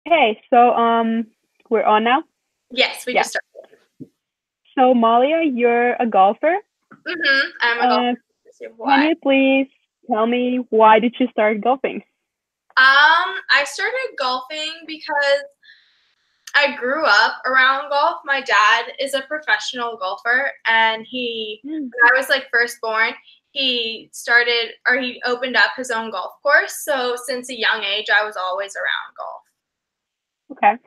Hey, so we're on now. Yes, we Yeah. just started. So Malia, you're a golfer. I'm a golfer. Uh, can Why? you please tell me why did you start golfing? I started golfing because I grew up around golf. My dad is a professional golfer, and Mm, when I was like first born, he opened up his own golf course. So since a young age, I was always around golf. okay.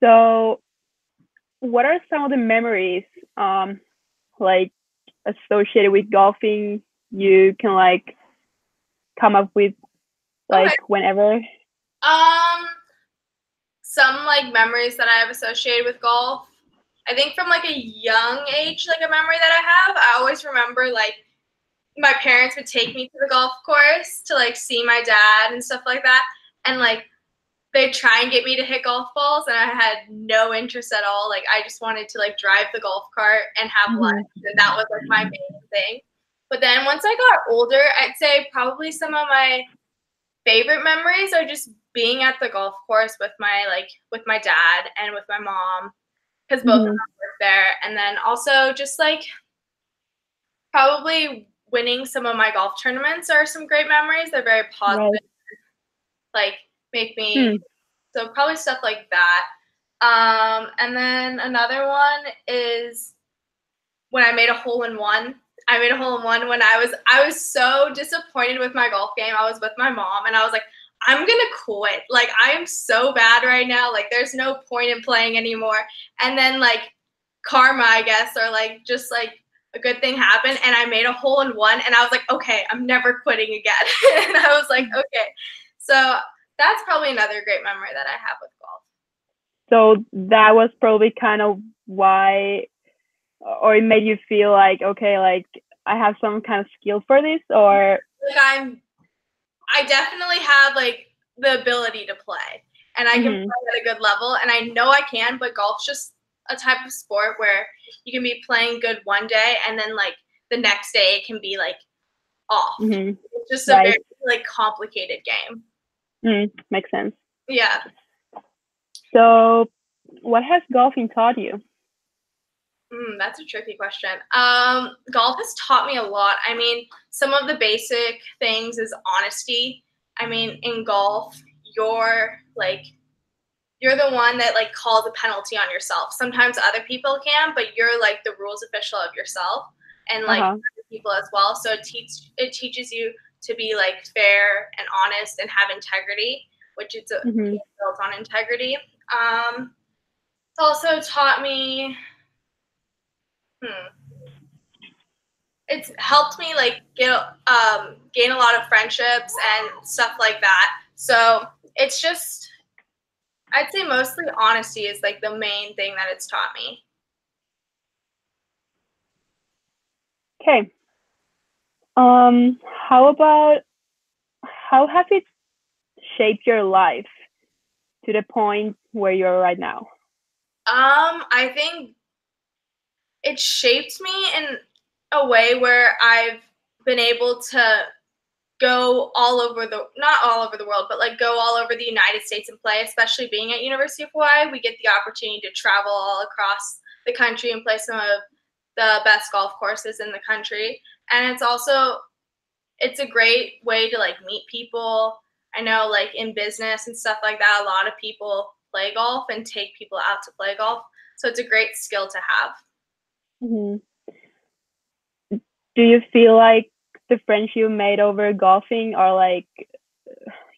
So what are some of the memories like associated with golfing you can like come up with Okay. like whenever? Um, some like memories that I have associated with golf. I think from like a young age, like a memory that I have, I always remember like my parents would take me to the golf course to like see my dad and stuff like that. And like they'd try and get me to hit golf balls and I had no interest at all. Like I just wanted to like drive the golf cart and have lunch. Hmm. And that was like my main thing. But then once I got older, I'd say probably some of my favorite memories are just being at the golf course with my dad and with my mom because both of Hmm. them work there. And then also just like probably winning some of my golf tournaments are some great memories. They're very Right. positive, like make me Hmm. so probably stuff like that. And then another one is when I made a hole in one. I made a hole in one when I was so disappointed with my golf game. I was with my mom and I was like, I'm gonna quit. Like I am so bad right now. Like there's no point in playing anymore. And then like karma, I guess, or like just like a good thing happened and I made a hole in one and I was like, okay, I'm never quitting again. And I was like, okay. So that's probably another great memory that I have with golf. So that was probably kind of why, or it made you feel like, okay, like I have some kind of skill for this, or Like I definitely have like the ability to play and I can hmm. play at a good level and I know I can, but golf's just a type of sport where you can be playing good one day and then like the next day it can be like off. Hmm. It's just a very Right. like complicated game. Makes sense. Yeah. So, what has golfing taught you? That's a tricky question. Golf has taught me a lot. I mean, some of the basic things is honesty. I mean, in golf, you're like you're the one that like calls a penalty on yourself. Sometimes other people can, but you're like the rules official of yourself and Uh like huh. other people as well. So it teaches you to be like fair and honest and have integrity, which it's a Hmm. game built on integrity. It's also taught me. Hmm, it's helped me like gain a lot of friendships and stuff like that. So it's just I'd say mostly honesty is like the main thing that it's taught me. Okay. How about how has it shaped your life to the point where you're right now? I think it shaped me in a way where I've been able to go all over the not all over the world, but like go all over the United States and play, especially being at University of Hawaii. We get the opportunity to travel all across the country and play some of the best golf courses in the country. And it's a great way to like meet people. I know like in business and stuff like that, a lot of people play golf and take people out to play golf. So it's a great skill to have. Hmm. Do you feel like the friends you made over golfing are like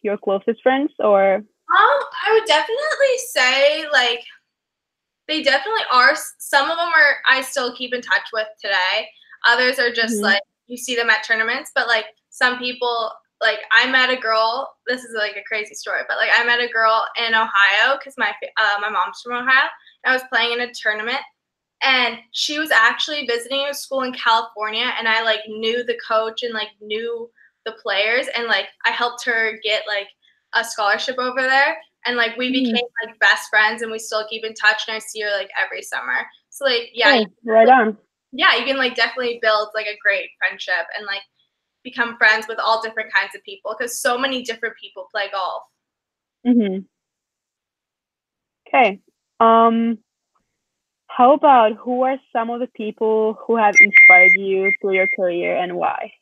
your closest friends, or? I would definitely say like they definitely are. Some of them are I still keep in touch with today. Others are just Hmm. like you see them at tournaments, but like some people like I met a girl. This is like a crazy story, but like I met a girl in Ohio because my mom's from Ohio. And I was playing in a tournament, and she was actually visiting a school in California, and I like knew the coach and like knew the players, and like I helped her get like a scholarship over there, and like we Hmm. became like best friends, and we still keep in touch, and I see her like every summer. So like Oh, right on. you can like definitely build like a great friendship and like become friends with all different kinds of people because so many different people play golf. Mm-hmm. Okay. Um, how about who are some of the people who have inspired you through your career and why?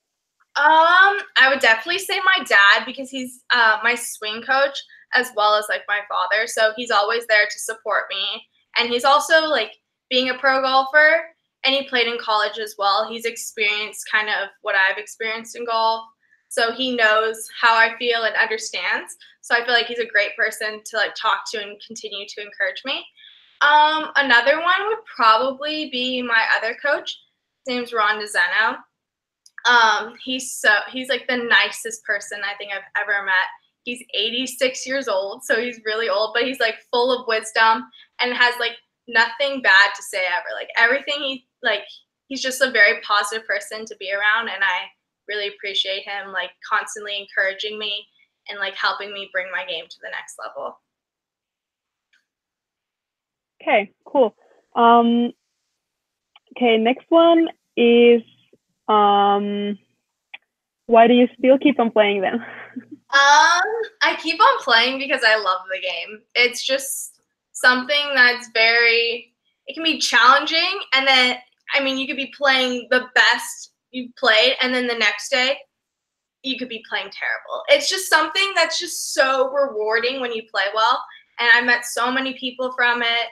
I would definitely say my dad because he's my swing coach as well as like my father. So he's always there to support me. And he's also like being a pro golfer and he played in college as well. He's experienced kind of what I've experienced in golf. So he knows how I feel and understands. So I feel like he's a great person to like talk to and continue to encourage me. Another one would probably be my other coach. His name's Ron DeZeno. He's like the nicest person I think I've ever met. He's 86 years old, so he's really old, but he's like full of wisdom and has like nothing bad to say ever. Like everything he's just a very positive person to be around and I really appreciate him like constantly encouraging me and like helping me bring my game to the next level. Okay, cool. Um, okay, next one is um, why do you still keep on playing them? I keep on playing because I love the game. It's just something that's it can be challenging. And then, I mean, you could be playing the best you've played, and then the next day, you could be playing terrible. It's just something that's just so rewarding when you play well. And I met so many people from it.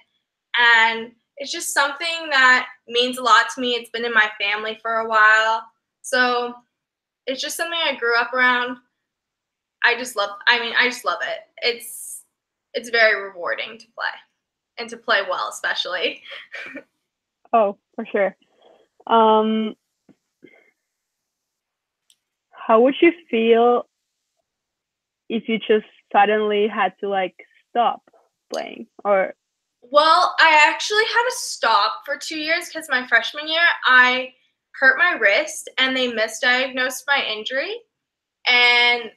And it's just something that means a lot to me. It's been in my family for a while. So it's just something I grew up around. I just love it. It's very rewarding to play and to play well, especially. Oh, for sure. Um, how would you feel if you just suddenly had to like stop playing or Well, I actually had to stop for 2 years because my freshman year I hurt my wrist and they misdiagnosed my injury. And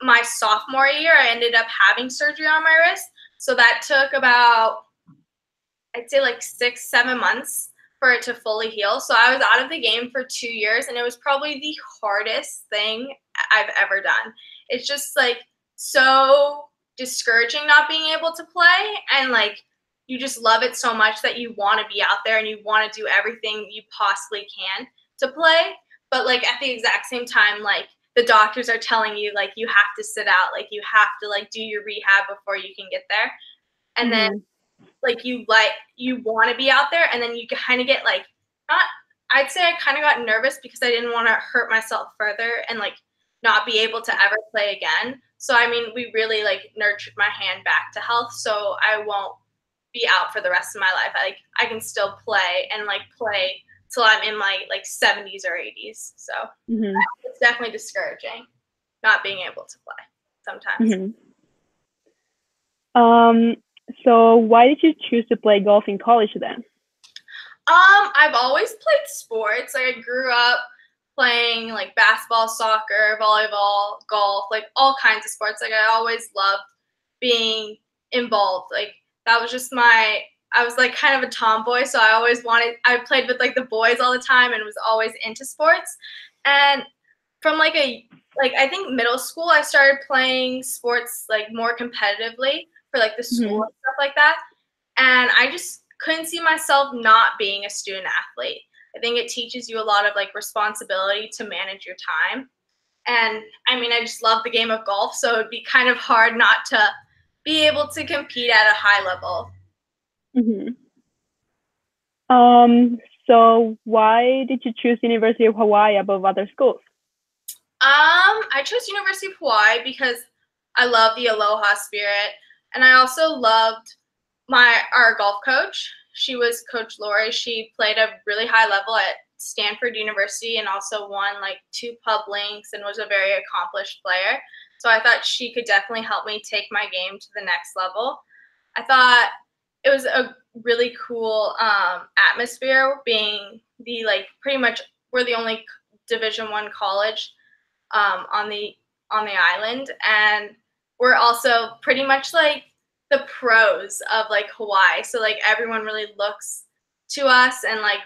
my sophomore year, I ended up having surgery on my wrist. So that took about I'd say like 6, 7 months for it to fully heal. So I was out of the game for 2 years, and it was probably the hardest thing I've ever done. It's just like so discouraging not being able to play, and like you just love it so much that you want to be out there and you want to do everything you possibly can to play. But like at the exact same time, like the doctors are telling you like you have to sit out, like you have to like do your rehab before you can get there. And then mm-hmm, like you want to be out there and then you kind of get like not I'd say I kind of got nervous because I didn't want to hurt myself further and like not be able to ever play again. So I mean we really like nurtured my hand back to health so I won't be out for the rest of my life. I can still play and like play till I'm in my like 70s or 80s. So mm-hmm, it's definitely discouraging not being able to play sometimes. mm-hmm. Um, so why did you choose to play golf in college then? I've always played sports. Like I grew up playing like basketball, soccer, volleyball, golf, like all kinds of sports. Like I always loved being involved. Like that was just I was like kind of a tomboy, so I played with like the boys all the time and was always into sports. And from like I think middle school I started playing sports like more competitively for like the school Mm-hmm, and stuff like that. And I just couldn't see myself not being a student athlete. I think it teaches you a lot of like responsibility to manage your time. And I mean, I just love the game of golf, so it'd be kind of hard not to be able to compete at a high level. mm-hmm. Um, so why did you choose University of Hawaii above other schools? I chose University of Hawaii because I love the aloha spirit, and I also loved our golf coach. She was Coach Lori. She played a really high level at Stanford University and also won like 2 pub links and was a very accomplished player. So I thought she could definitely help me take my game to the next level. I thought it was a really cool atmosphere being the like pretty much we're the only Division 1 college on the island, and we're also pretty much like the pros of like Hawaii. So like everyone really looks to us and like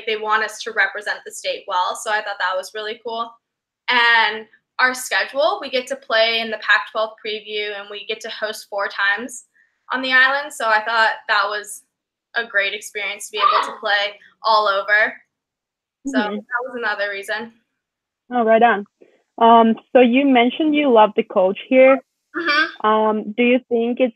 they want us to represent the state well. So I thought that was really cool. And our schedule. We get to play in the Pac-12 preview, and we get to host 4 times on the island. So I thought that was a great experience to be able to play all over. So that was another reason. Oh, right on. So you mentioned you love the coach here. Do you think it's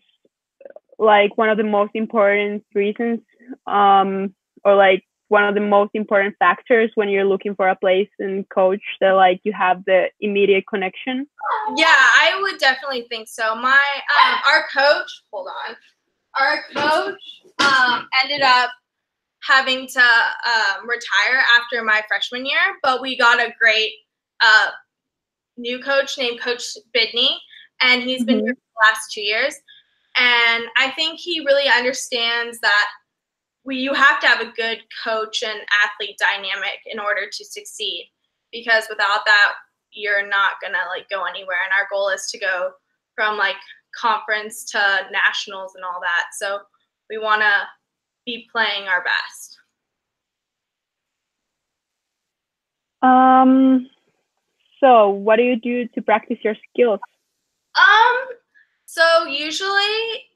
like one of the most important reasons, or like one of the most important factors when you're looking for a place and coach that like you have the immediate connection? Yeah, I would definitely think so. Our coach, our coach ended up having to retire after my freshman year, but we got a great new coach named Coach Bidney, and he's been here for the last 2 years. And I think he really understands that you have to have a good coach and athlete dynamic in order to succeed, because without that, you're not gonna like go anywhere. And our goal is to go from like conference to nationals and all that. So we want to be playing our best. So what do you do to practice your skills? So usually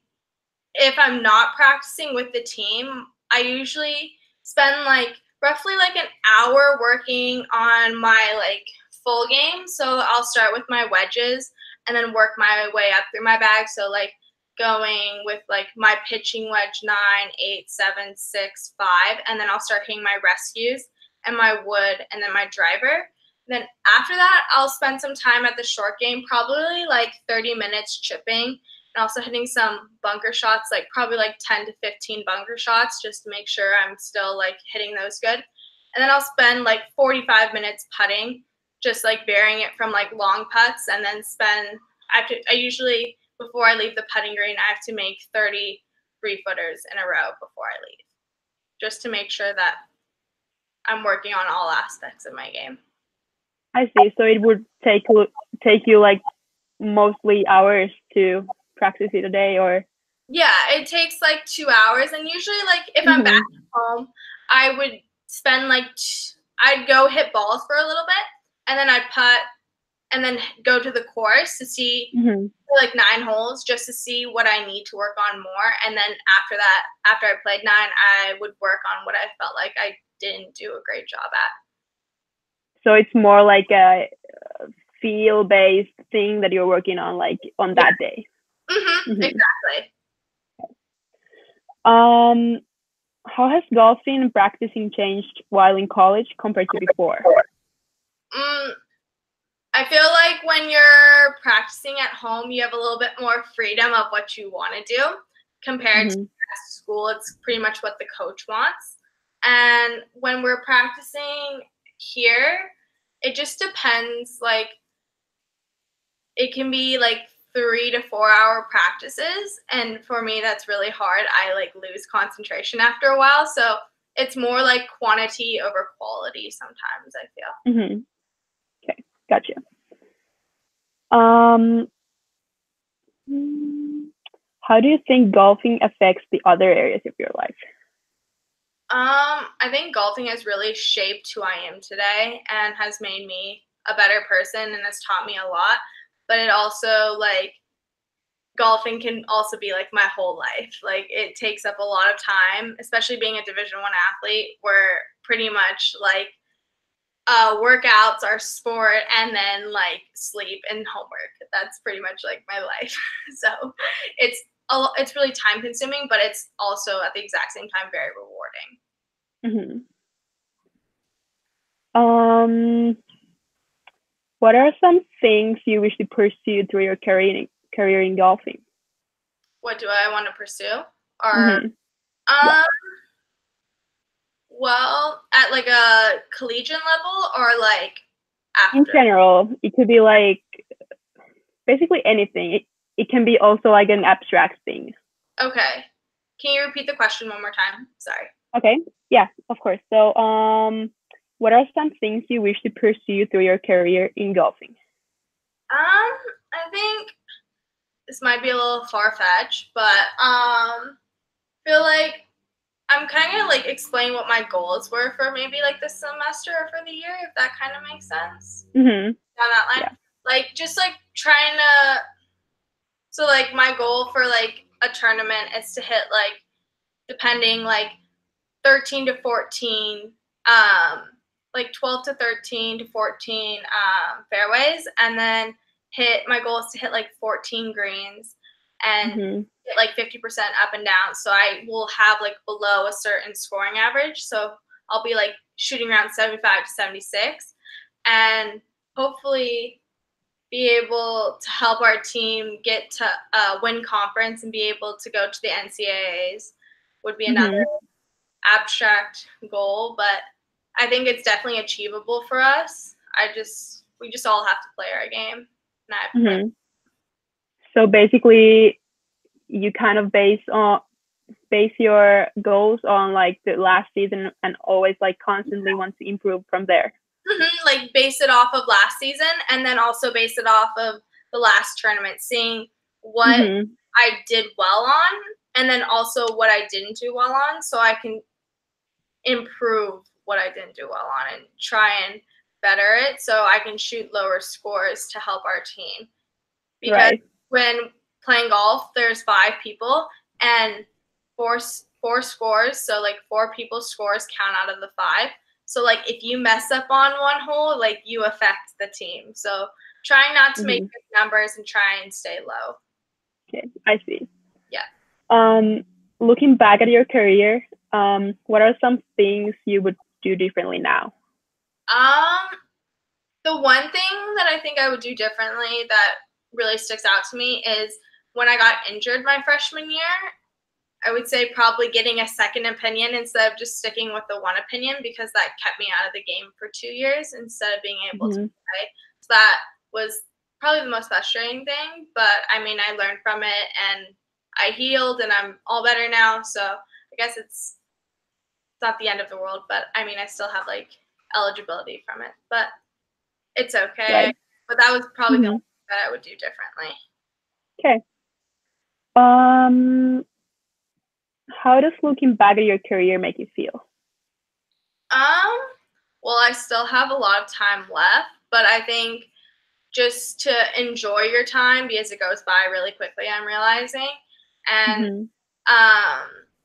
if I'm not practicing with the team, I usually spend like roughly like an hour working on my like full game. So I'll start with my wedges and then work my way up through my bag. So like going with like my pitching wedge 9, 8, 7, 6, 5, and then I'll start hitting my rescues and my wood and then my driver. Then after that, I'll spend some time at the short game, probably like 30 minutes chipping and also hitting some bunker shots, like probably like 10 to 15 bunker shots just to make sure I'm still like hitting those good. And then I'll spend like 45 minutes putting, just like varying it from like long putts, and then I usually, before I leave the putting green, I have to make 30 3-footers in a row before I leave, just to make sure that I'm working on all aspects of my game. I see. So it would take you like mostly hours to practice it a day, or? Yeah, it takes like 2 hours, and usually like if I'm back home, I would spend like I'd go hit balls for a little bit, and then I'd putt, and then go to the course to see like 9 holes just to see what I need to work on more, and then after that, after I played 9, I would work on what I felt like I didn't do a great job at. So it's more like a feel-based thing that you're working on, like on that day. Exactly. How has golfing and practicing changed while in college compared to before? I feel like when you're practicing at home, you have a little bit more freedom of what you want to do compared to school. It's pretty much what the coach wants. And when we're practicing here, it just depends. Like, it can be like 3 to 4 hour practices, and for me that's really hard. I like lose concentration after a while, so it's more like quantity over quality sometimes, I feel. Okay, gotcha. How do you think golfing affects the other areas of your life? I think golfing has really shaped who I am today and has made me a better person and has taught me a lot. But it also, like, golfing can also be like my whole life. Like, it takes up a lot of time, especially being a Division I athlete, where pretty much like workouts are sport and then like sleep and homework. That's pretty much like my life. So it's really time consuming, but it's also at the exact same time very rewarding. What are some things you wish to pursue through your career in golfing? What do I want to pursue? Or well, at like a collegiate level, or like after? In general, it could be like basically anything. It can be also like an abstract thing. Okay. Can you repeat the question one more time? Sorry. Okay. Yeah, of course. So, what are some things you wish to pursue through your career in golfing? I think this might be a little far-fetched, but feel like I'm kind of gonna like explain what my goals were for maybe like this semester or for the year, if that kind of makes sense. Down that line. Yeah. like just like trying to. So like my goal for like a tournament is to hit like depending like 13 to 14, like 12 to 13 to 14 fairways, and then my goal is to hit like 14 greens and get like 50% up and down. So I will have like below a certain scoring average. So I'll be like shooting around 75 to 76 and hopefully be able to help our team get to win conference and be able to go to the NCAAs would be another abstract goal, but I think it's definitely achievable for us. We just all have to play our game. And So basically, you kind of base your goals on like the last season and always like constantly want to improve from there. Like base it off of last season and then also base it off of the last tournament, seeing what I did well on and then also what I didn't do well on so I can improve what I didn't do well on and try and better it so I can shoot lower scores to help our team. Because when playing golf, there's 5 people and four scores, so like 4 people's scores count out of the 5. So like if you mess up on one hole, like you affect the team. So trying not to make big numbers and try and stay low. Okay, I see. Yeah. Looking back at your career, what are some things you would do differently now? The one thing that I think I would do differently that really sticks out to me is when I got injured my freshman year, I would say probably getting a second opinion instead of just sticking with the one opinion because that kept me out of the game for 2 years instead of being able to play. So that was probably the most frustrating thing, but I mean, I learned from it and I healed and I'm all better now. So I guess it's not the end of the world, but I mean, I still have like eligibility from it, but it's okay. Right. But that was probably the only thing that I would do differently. Okay. How does looking back at your career make you feel? Well, I still have a lot of time left, but I think just to enjoy your time because it goes by really quickly, I'm realizing. And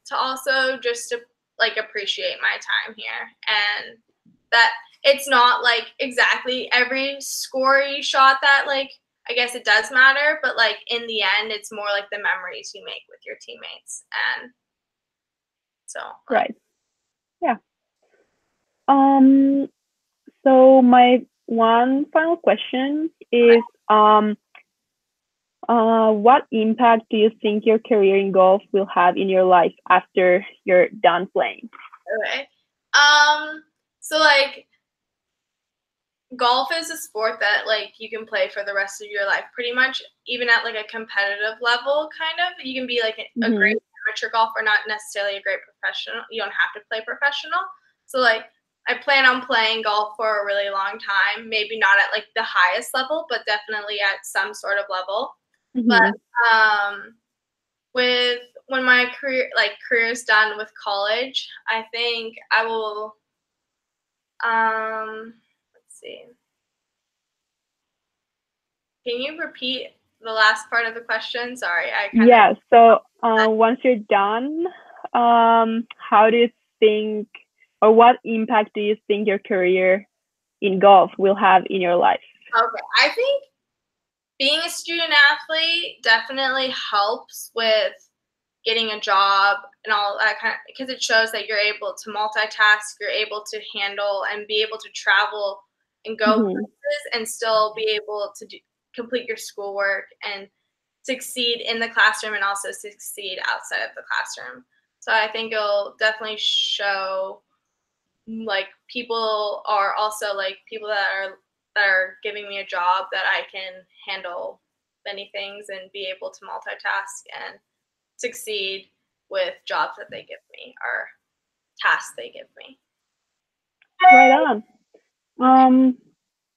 to also just to like appreciate my time here and that it's not like exactly every score you shot that like I guess it does matter, but like in the end it's more like the memories you make with your teammates and so right. Yeah. So my one final question is what impact do you think your career in golf will have in your life after you're done playing? Okay. So like golf is a sport that like you can play for the rest of your life pretty much even at like a competitive level kind of. You can be like a great amateur golfer, not necessarily a great professional. You don't have to play professional. So like I plan on playing golf for a really long time, maybe not at like the highest level, but definitely at some sort of level. But with when my career is done with college, I think I will let's see. Can you repeat the last part of the question? Sorry, So once you're done, how do you think, or what impact do you think your career in golf will have in your life? Okay, I think being a student athlete definitely helps with getting a job and all that kind of, because it shows that you're able to multitask, you're able to handle and be able to travel and go places and still be able to complete your schoolwork and succeed in the classroom and also succeed outside of the classroom. So I think it'll definitely show like people are also like people that are giving me a job that I can handle many things and be able to multitask and succeed with jobs that they give me or tasks they give me. Right on.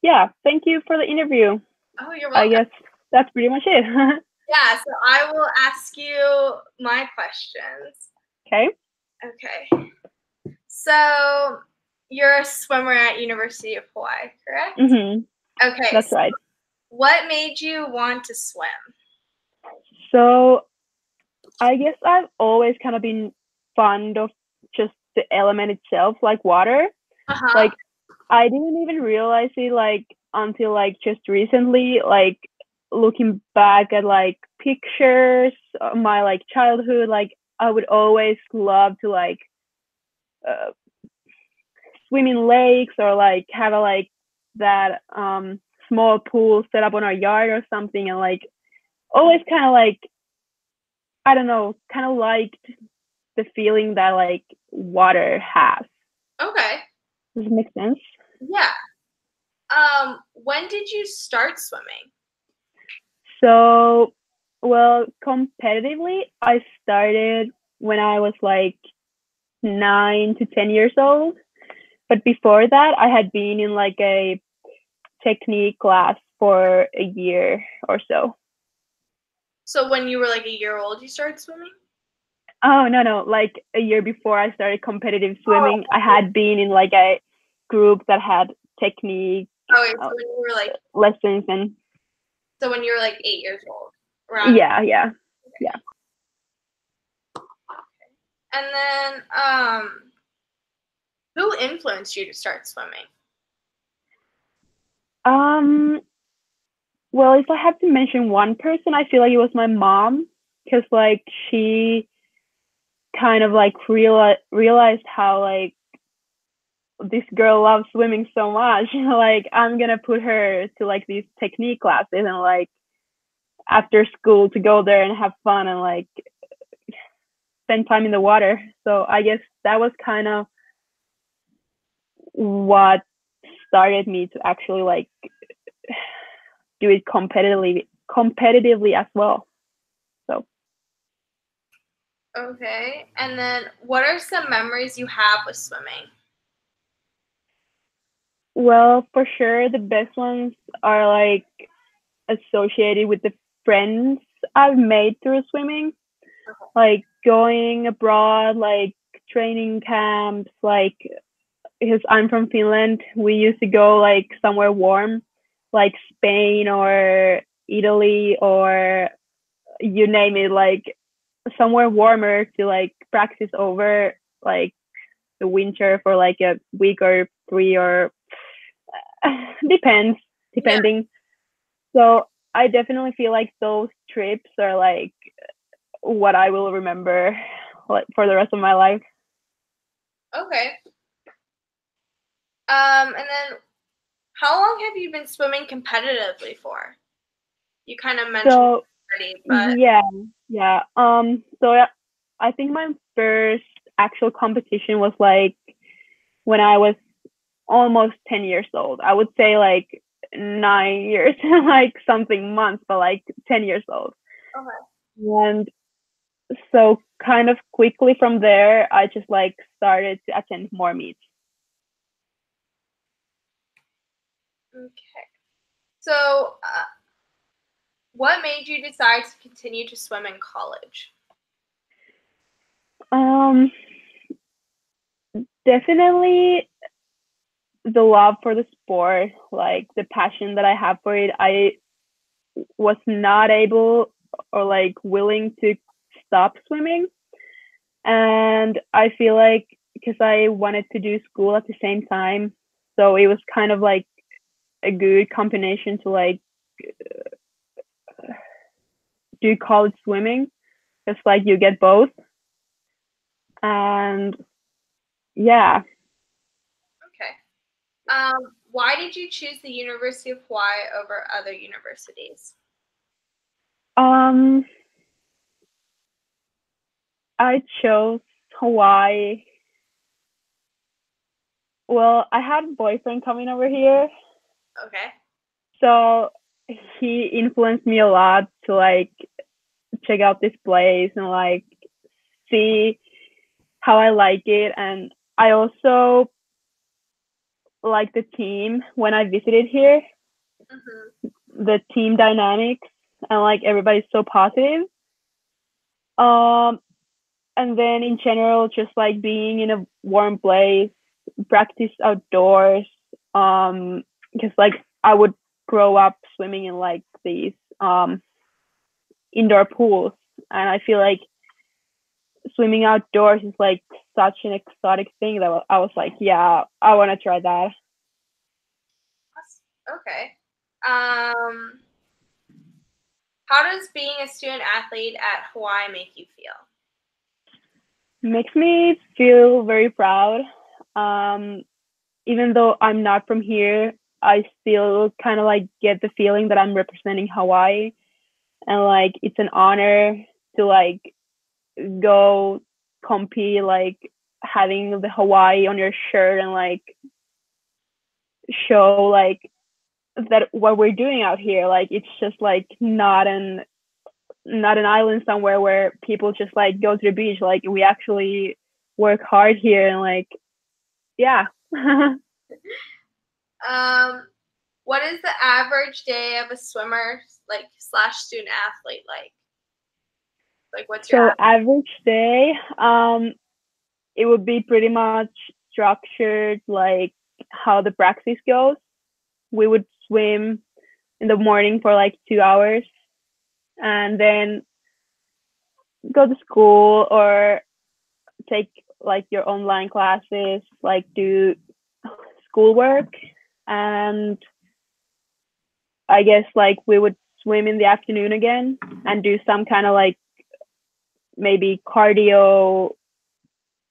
Yeah, thank you for the interview. Oh, you're welcome. I guess that's pretty much it. Yeah, so I will ask you my questions. Okay. Okay. So you're a swimmer at University of Hawaii, correct? Okay. Okay. That's right. What made you want to swim? So I guess I've always kind of been fond of just the element itself, like water. Uh-huh. Like I didn't even realize it like until like just recently, like looking back at like pictures of my like childhood, like I would always love to like uh, swim in lakes or like have a like that small pool set up on our yard or something, and like always kind of like I don't know, kind of liked the feeling that like water has. Okay. Does it make sense? Yeah. When did you start swimming? So, well, competitively, I started when I was like 9 to 10 years old. But before that, I had been in like a technique class for a year or so. So when you were like a year old, you started swimming? Oh, no, no. Like a year before I started competitive swimming, I Oh, had been in like a group that had technique okay. So when you were like, lessons and so when you were like 8 years old, around. yeah, yeah, Okay. yeah. And then, who influenced you to start swimming? Um, well, if I have to mention one person, I feel like it was my mom because like she kind of like realized how like this girl loves swimming so much. Like I'm gonna put her to like these technique classes and like after school to go there and have fun and like spend time in the water. So I guess that was kind of what started me to actually like do it competitively as well. So Okay. And then, what are some memories you have with swimming? well, for sure the best ones are like associated with the friends I've made through swimming, like going abroad, like training camps, like because I'm from Finland, we used to go like somewhere warm, like Spain or Italy or you name it, like somewhere warmer to like practice over like the winter for like a week or three or depends, Yeah. depending. So I definitely feel like those trips are like what I will remember like for the rest of my life. Okay. And then, how long have you been swimming competitively for? You kind of mentioned So already, but yeah, yeah. So yeah, I think my first actual competition was like when I was almost 10 years old. I would say like 9 years, like something months, but like 10 years old. okay. And so kind of quickly from there, I just like started to attend more meets. Okay. So, what made you decide to continue to swim in college? Um, definitely the love for the sport, like the passion that I have for it. I was not able or like willing to stop swimming. And I feel like because I wanted to do school at the same time, so it was kind of like a good combination to like do college swimming. It's like you get both. And yeah, Okay. Why did you choose the University of Hawaii over other universities? um, I chose Hawaii. Well, I had a boyfriend coming over here, Okay. so he influenced me a lot to like check out this place and like see how I like it. And I also like the team when I visited here, Mm-hmm. the team dynamics and like everybody's so positive. Um, and then in general, just like being in a warm place, practice outdoors. Because like I would grow up swimming in like these indoor pools, and I feel like swimming outdoors is like such an exotic thing that I was like, yeah, I want to try that. Okay. Um, how does being a student athlete at Hawaii make you feel? Makes me feel very proud. Even though I'm not from here, I still kind of like get the feeling that I'm representing Hawaii, and like it's an honor to like go compete, like having the Hawaii on your shirt and like show like that what we're doing out here. Like it's just like not an island somewhere where people just like go to the beach. Like we actually work hard here, and like yeah. What is the average day of a swimmer like slash student athlete like? Like what's your average day? It would be pretty much structured like how the practice goes. We would swim in the morning for like 2 hours, and then go to school or take like your online classes, like do schoolwork, and I guess like we would swim in the afternoon again and do some kind of like maybe cardio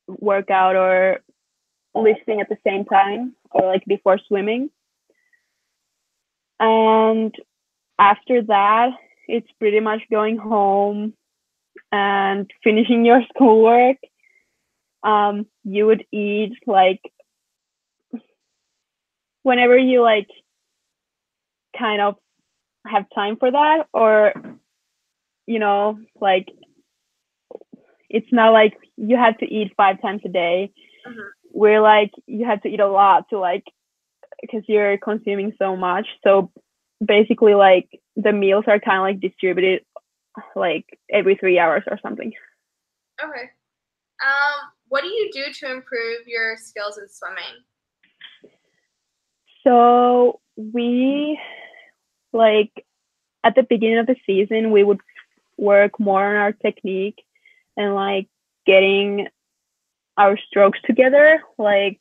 workout or lifting at the same time or like before swimming. And after that, it's pretty much going home and finishing your schoolwork. You would eat like whenever you like kind of have time for that, or like it's not like you have to eat 5 times a day. We're like you have to eat a lot to like because you're consuming so much. So basically like the meals are kind of like distributed like every 3 hours or something. Okay. What do you do to improve your skills in swimming? So we like at the beginning of the season we would work more on our technique and like getting our strokes together, like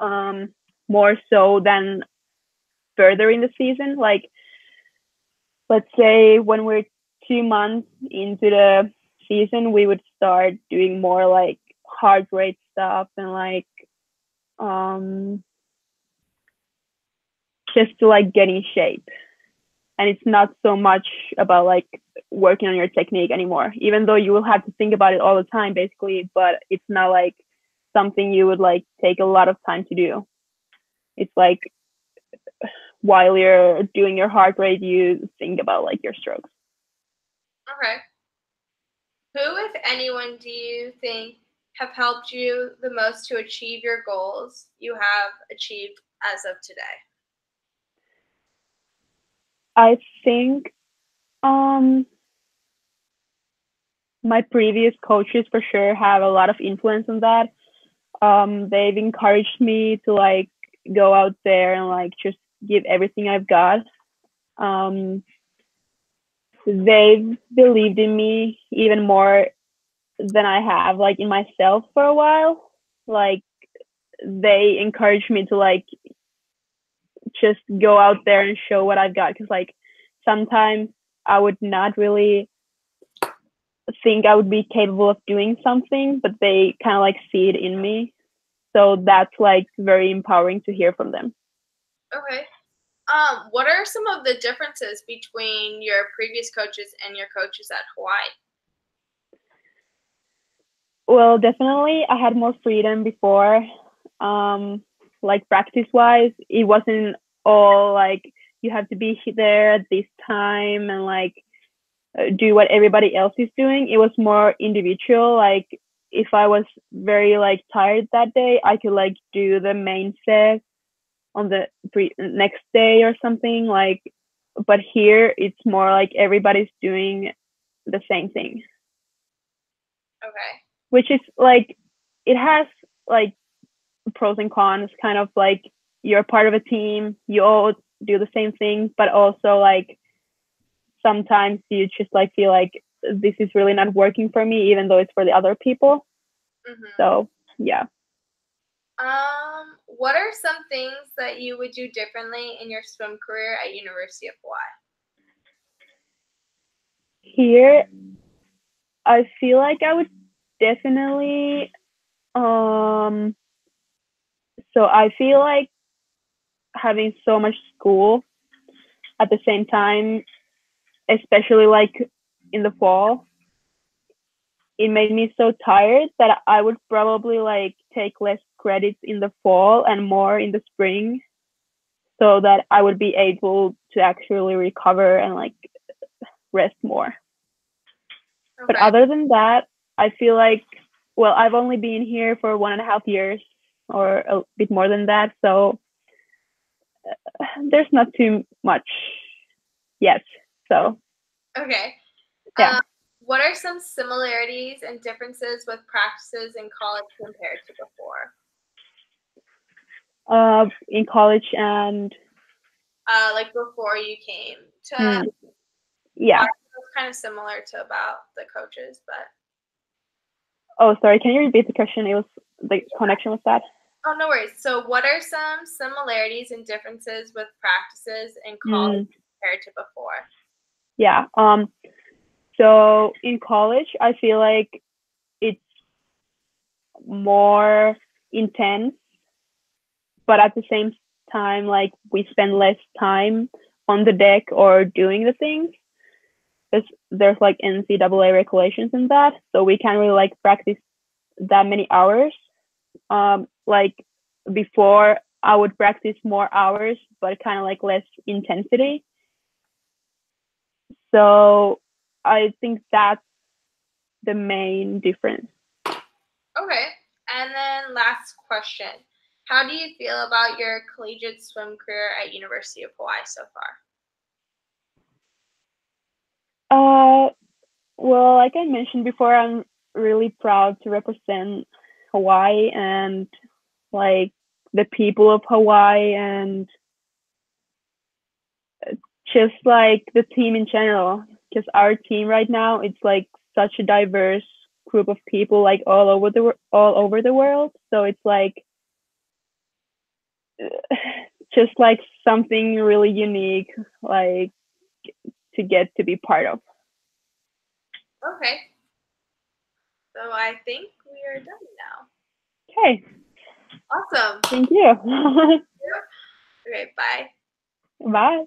more so than further in the season. Like let's say when we're 2 months into the season, we would start doing more like heart rate stuff and like just to like get in shape. And it's not so much about like working on your technique anymore, even though you will have to think about it all the time basically, but it's not like something you would like take a lot of time to do. It's like while you're doing your heart rate, you think about like your strokes. Okay. Who, if anyone, do you think have helped you the most to achieve your goals you have achieved as of today? I think my previous coaches for sure have a lot of influence on that. They've encouraged me to like go out there and like just give everything I've got. They've believed in me even more than I have like in myself for a while. Like they encouraged me to like just go out there and show what I've got, because like sometimes I would not really think I would be capable of doing something, but they kind of like see it in me. So that's like very empowering to hear from them. Okay. What are some of the differences between your previous coaches and your coaches at Hawaii? Well, definitely I had more freedom before. Like practice wise, it wasn't all like you have to be there at this time and like do what everybody else is doing. It was more individual. Like if I was very like tired that day, I could like do the main set on the next day or something. Like, but here it's more like everybody's doing the same thing. Okay. Which is like it has like pros and cons. Kind of like you're part of a team. You all do the same thing, but also like sometimes you just like feel like this is really not working for me, even though it's for the other people. So yeah. What are some things that you would do differently in your swim career at University of Hawaii? Here, I feel like I would definitely so I feel like having so much school at the same time, especially like in the fall, it made me so tired that I would probably like take less credits in the fall and more in the spring so that I would be able to actually recover and like rest more. But other than that, I feel like, well, I've only been here for 1.5 years or a bit more than that. So there's not too much yet. So, Okay. yeah. What are some similarities and differences with practices in college compared to before? In college and like before you came to yeah. it's kind of similar to about the coaches, but Oh, sorry. Can you repeat the question? It was the connection was bad. oh, no worries. So, what are some similarities and differences with practices in college compared to before? Yeah. So in college, I feel like it's more intense, but at the same time, like we spend less time on the deck or doing the things. There's like NCAA regulations in that, so we can't really like practice that many hours. Like before, I would practice more hours, but kind of like less intensity. So I think that's the main difference. Okay. And then last question. How do you feel about your collegiate swim career at University of Hawaii so far? Well, like I mentioned before, I'm really proud to represent Hawaii and like the people of Hawaii and just like the team in general. Because our team right now, it's like such a diverse group of people, like all over the world. So it's like just like something really unique, like to get to be part of. Okay. So I think we are done now. Okay. Awesome. Thank you. Okay, bye. Bye.